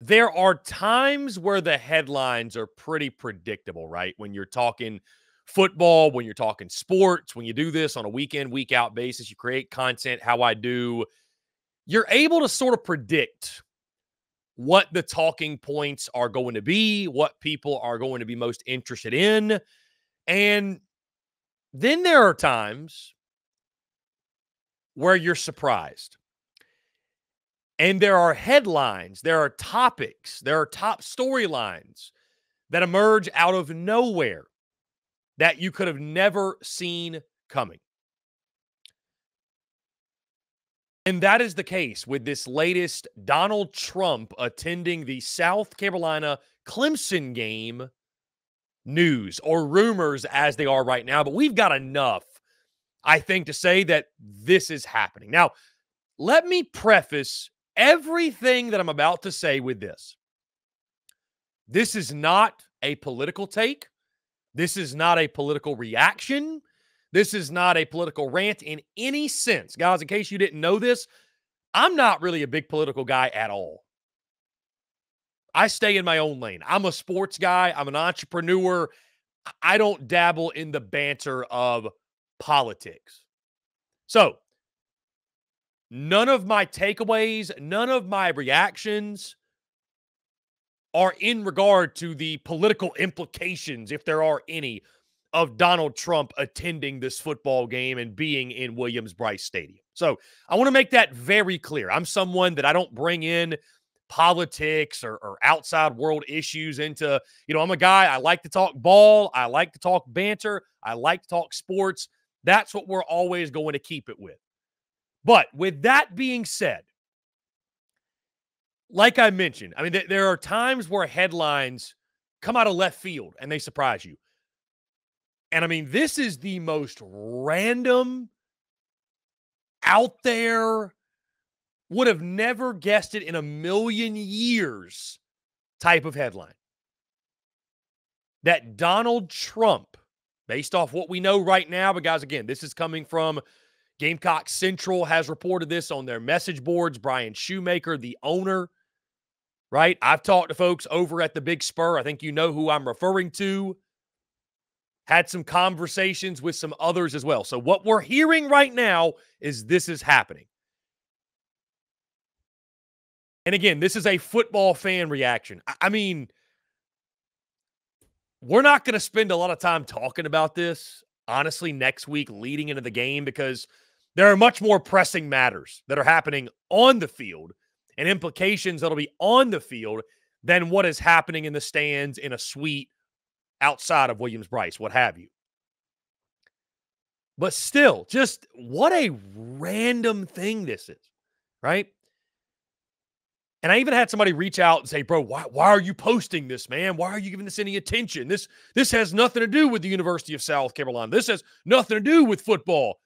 there are times where the headlines are pretty predictable, right? When you're talking football, when you're talking sports, when you do this on a week in, week out basis, you create content how I do, you're able to sort of predict what the talking points are going to be, what people are going to be most interested in. And then there are times where you're surprised. And there are headlines, there are topics, there are top storylines that emerge out of nowhere that you could have never seen coming. And that is the case with this latest Donald Trump attending the South Carolina-Clemson game news, or rumors as they are right now. But we've got enough, I think, to say that this is happening. Now, let me preface everything that I'm about to say with this. This is not a political take. This is not a political reaction. This is not a political rant in any sense. Guys, in case you didn't know this, I'm not really a big political guy at all. I stay in my own lane. I'm a sports guy. I'm an entrepreneur. I don't dabble in the banter of politics. So, none of my takeaways, none of my reactions are in regard to the political implications, if there are any, of Donald Trump attending this football game and being in Williams-Brice Stadium. So I want to make that very clear. I'm someone that I don't bring in politics or outside world issues into, I'm a guy, I like to talk ball. I like to talk banter. I like to talk sports. That's what we're always going to keep it with. But with that being said, like I mentioned, I mean, there are times where headlines come out of left field and they surprise you. And I mean, this is the most random, out there, would have never guessed it in a million years type of headline. That Donald Trump, based off what we know right now, but guys, again, this is coming from Gamecock Central, has reported this on their message boards. Brian Shoemaker, the owner, right? I've talked to folks over at the Big Spur. I think you know who I'm referring to. Had some conversations with some others as well. So what we're hearing right now is this is happening. And again, this is a football fan reaction. I mean, we're not going to spend a lot of time talking about this, honestly, next week leading into the game, because there are much more pressing matters that are happening on the field and implications that'll be on the field than what is happening in the stands in a suite outside of Williams-Brice, what have you. But still, just what a random thing this is, right? And I even had somebody reach out and say, bro, why are you posting this, man? Why are you giving this any attention? This has nothing to do with the University of South Carolina. This has nothing to do with football.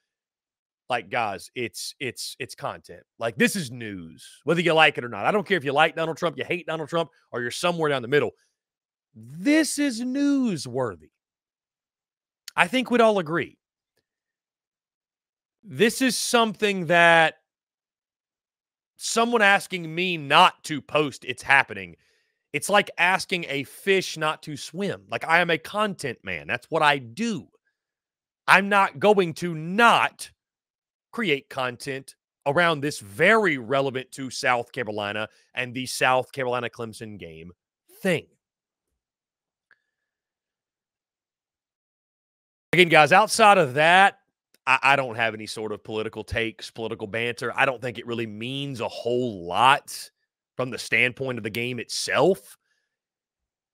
Like, guys, it's content. Like, this is news, whether you like it or not. I don't care if you like Donald Trump, you hate Donald Trump, or you're somewhere down the middle. This is newsworthy. I think we'd all agree. This is something that someone asking me not to post it's happening. It's like asking a fish not to swim. Like, I am a content man. That's what I do. I'm not going to not create content around this very relevant to South Carolina and the South Carolina-Clemson game thing. Again, guys, outside of that, I don't have any sort of political takes, political banter. I don't think it really means a whole lot from the standpoint of the game itself.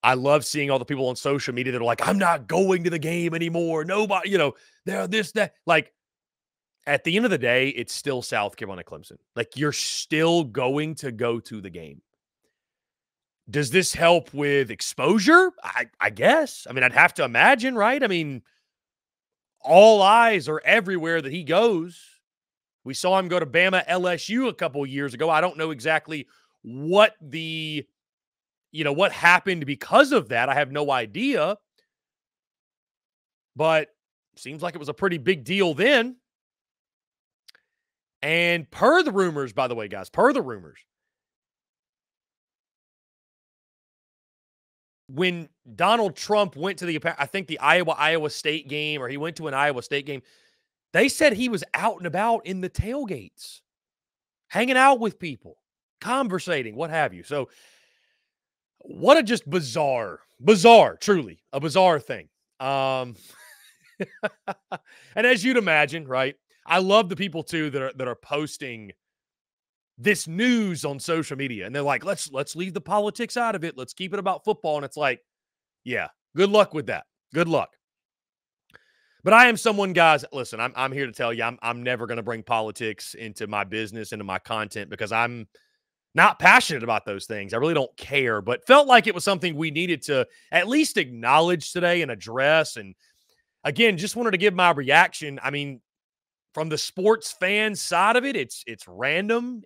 I love seeing all the people on social media that are like, I'm not going to the game anymore. Nobody, they're this, that. Like, at the end of the day, it's still South Carolina-Clemson. Like, you're still going to go to the game. Does this help with exposure? I guess. I mean, I'd have to imagine, right? I mean, all eyes are everywhere that he goes. We saw him go to Bama LSU a couple of years ago. I don't know exactly what what happened because of that. I have no idea. But seems like it was a pretty big deal then. And per the rumors, by the way, guys, per the rumors, when Donald Trump went to I think the Iowa State game, or he went to an Iowa State game, they said he was out and about in the tailgates, hanging out with people, conversating, what have you. So what a just bizarre, truly a bizarre thing. And as you'd imagine, right? I love the people too that are posting this news on social media, and they're like, let's leave the politics out of it. Let's keep it about football. And it's like, yeah, good luck with that. Good luck. But I am someone, guys, listen, I'm here to tell you, I'm never going to bring politics into my business, into my content, because I'm not passionate about those things. I really don't care, but felt like it was something we needed to at least acknowledge today and address. And again, just wanted to give my reaction. I mean, from the sports fan side of it, it's random.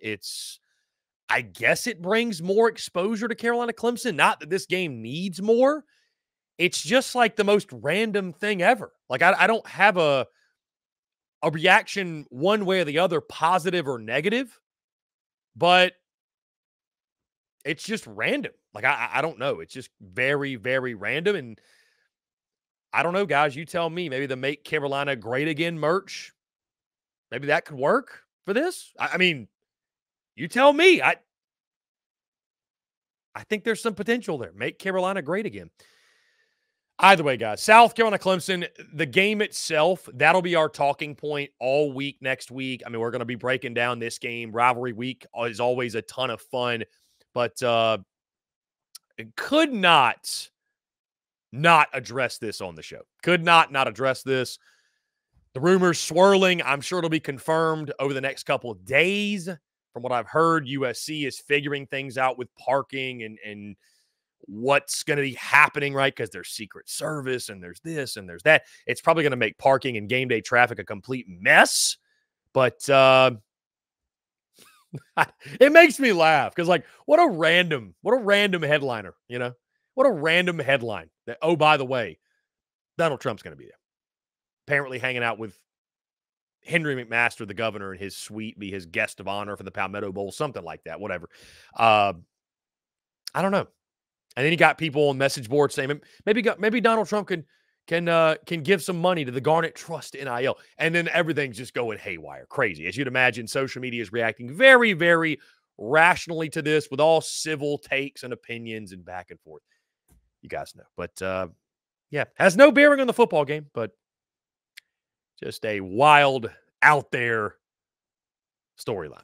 I guess it brings more exposure to Carolina-Clemson. Not that this game needs more. It's just like the most random thing ever. Like, I don't have a reaction one way or the other, positive or negative, but it's just random. Like, I don't know. It's just very, very random. And I don't know, guys. You tell me. Maybe the Make Carolina Great Again merch, maybe that could work for this. I mean, you tell me. I think there's some potential there. Make Carolina great again. Either way, guys, South Carolina-Clemson, the game itself, that'll be our talking point all week next week. I mean, we're going to be breaking down this game. Rivalry week is always a ton of fun, but could not address this on the show. Could not address this. The rumors swirling. I'm sure it'll be confirmed over the next couple of days. From what I've heard, USC is figuring things out with parking and what's going to be happening, right? Because there's Secret Service and there's this and there's that. It's probably going to make parking and game day traffic a complete mess. But it makes me laugh because, like, what a random headliner, you know? What a random headline that, oh, by the way, Donald Trump's going to be there. Apparently hanging out with Henry McMaster, the governor, in his suite, be his guest of honor for the Palmetto Bowl, something like that, whatever. I don't know. And then you got people on message boards saying maybe Donald Trump can give some money to the Garnet Trust NIL. And then everything's just going haywire, crazy. As you'd imagine, social media is reacting very, very rationally to this with all civil takes and opinions and back and forth. You guys know. But, yeah, has no bearing on the football game, but just a wild, out there storyline.